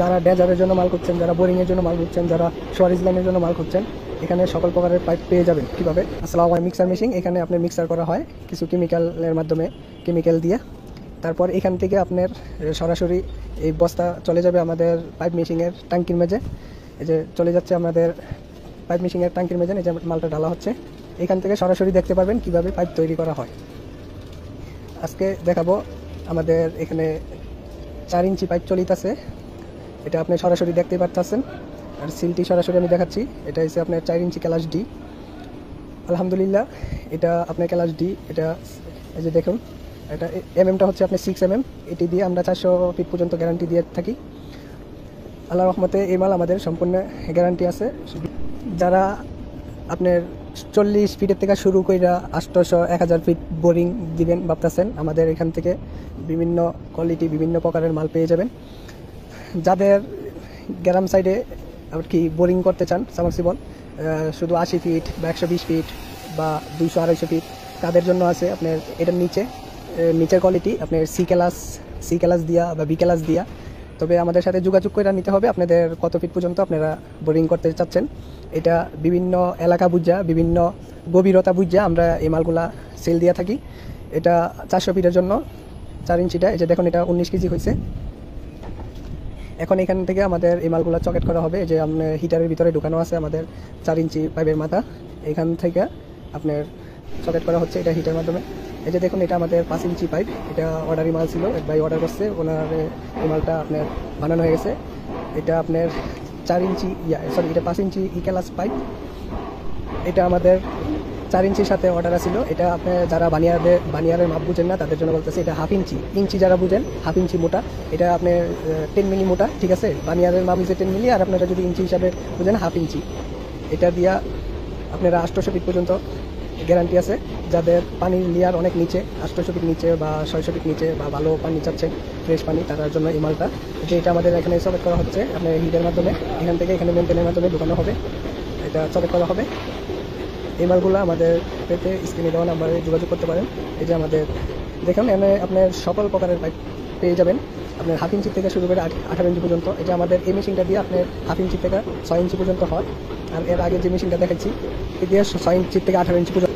যারা ডেজারের জন্য মাল করছেন, যারা বোরিংয়ের জন্য মাল করছেন, যারা সোয়ারিজ লাইনের জন্য মাল করছেন, এখানে সকল প্রকারের পাইপ পেয়ে যাবেন। কীভাবে? আসসালামু আলাইকুম। মিক্সার মেশিন, এখানে আপনার মিক্সার করা হয় কিছু কেমিক্যালের মাধ্যমে, কেমিক্যাল দিয়ে। তারপর এখান থেকে আপনার সরাসরি এই বস্তা চলে যাবে আমাদের পাইপ মেশিনের ট্যাঙ্কির মেঝে। এই যে চলে যাচ্ছে আমাদের পাইপ মেশিনের ট্যাঙ্কির মেঝে, এই যে মালটা ঢালা হচ্ছে। এখান থেকে সরাসরি দেখতে পারবেন কিভাবে পাইপ তৈরি করা হয়। আজকে দেখাবো আমাদের এখানে 4 ইঞ্চি পাইপ চলিতেছে, এটা আপনি সরাসরি দেখতে পাচ্ছেন। আর সিলটি সরাসরি আমি দেখাচ্ছি, এটা হচ্ছে আপনার 4 ইঞ্চি ক্লাস ডি। আলহামদুলিল্লাহ, এটা আপনার ক্লাস ডি। এটা এই যে দেখুন, এটা এমএমটা হচ্ছে আপনার 6 mm। এটি দিয়ে আমরা 400 ফিট পর্যন্ত গ্যারান্টি দিয়ে থাকি। আল্লাহর রহমতে এই মাল আমাদের সম্পূর্ণ গ্যারান্টি আছে। যারা আপনার 40 ফিটের থেকে শুরু করে 800 1000 ফিট বোরিং দিবেন ভাবতেছেন, আমাদের এখান থেকে বিভিন্ন কোয়ালিটি, বিভিন্ন প্রকারের মাল পেয়ে যাবেন। যাদের গ্রাম সাইডে আর কি বোরিং করতে চান সাবমার্সিবল, শুধু 80 ফিট বা 120 ফিট বা 200-250 ফিট, তাদের জন্য আছে আপনার এটার নিচের কোয়ালিটি আপনার সি ক্লাস দিয়া বা বি ক্লাস দিয়া। তবে আমাদের সাথে যোগাযোগ করে নিতে হবে আপনাদের কত ফিট পর্যন্ত আপনারা বোরিং করতে চাচ্ছেন। এটা বিভিন্ন এলাকা বুঝা, বিভিন্ন গভীরতা বুঝা আমরা এই মালগুলা সেল দিয়ে থাকি। এটা 400 ফিটের জন্য 4 ইঞ্চিটা, এই যে দেখুন এটা 19 কেজি হয়েছে। এখন এখান থেকে আমাদের এই মালগুলো চকেট করা হবে। যে আপনার হিটারের ভিতরে ঢুকানো আছে আমাদের 4 ইঞ্চি পাইপের মাথা, এখান থেকে আপনার চকেট করা হচ্ছে এটা হিটার মাধ্যমে। এই যে দেখুন এটা আমাদের 5 ইঞ্চি পাইপ, এটা অর্ডারি মাল ছিল, এক ভাই অর্ডার করছে, ওনার এই মালটা আপনার বানানো হয়ে গেছে। এটা আপনার 4 ইঞ্চি এটা 5 ইঞ্চি ই ক্লাস পাইপ। এটা আমাদের 4 ইঞ্চির সাথে অর্ডার ছিল। এটা আপনি যারা বানিয়ারের মাপ বুঝেন না তাদের জন্য বলতেছে, এটা হাফ ইঞ্চি যারা বুঝেন, হাফ ইঞ্চি মোটা। এটা আপনি 10 মিলি মোটা, ঠিক আছে। বানিয়ারের মাপ হচ্ছে 10 মিলি, আর আপনারা যদি ইঞ্চি হিসাবে বুঝেন হাফ ইঞ্চি। এটা দিয়া আপনারা 800 ফিট পর্যন্ত গ্যারান্টি আছে। যাদের পানির লেয়ার অনেক নিচে, 800 ফিট নিচে বা 600 ফিট নিচে বা ভালো পানি চাচ্ছেন, ফ্রেশ পানি, তার জন্য এই মালটা। এটা আমাদের এখানে চকেট করা হচ্ছে আপনার হিটের মাধ্যমে, এখান থেকে এখানে মেনটেনের মাধ্যমে ঢুকানো হবে, এটা চকেট করা হবে। এই মালগুলো আমাদের পেতে স্ক্রিনে দেওয়া নাম্বারে যোগাযোগ করতে পারেন। এই যে আমাদের দেখুন এখানে আপনার সকল প্রকারের পাইপ পেয়ে যাবেন, আপনার হাফ ইঞ্চি থেকে শুরু করে 18 ইঞ্চি পর্যন্ত। এটা আমাদের এই মেশিনটা দিয়ে আপনার হাফ ইঞ্চি থেকে 6 ইঞ্চি পর্যন্ত হয়। আর এর আগে যে মেশিনটা দেখাচ্ছি, এ দিয়ে 6 ইঞ্চি থেকে 18 ইঞ্চি পর্যন্ত।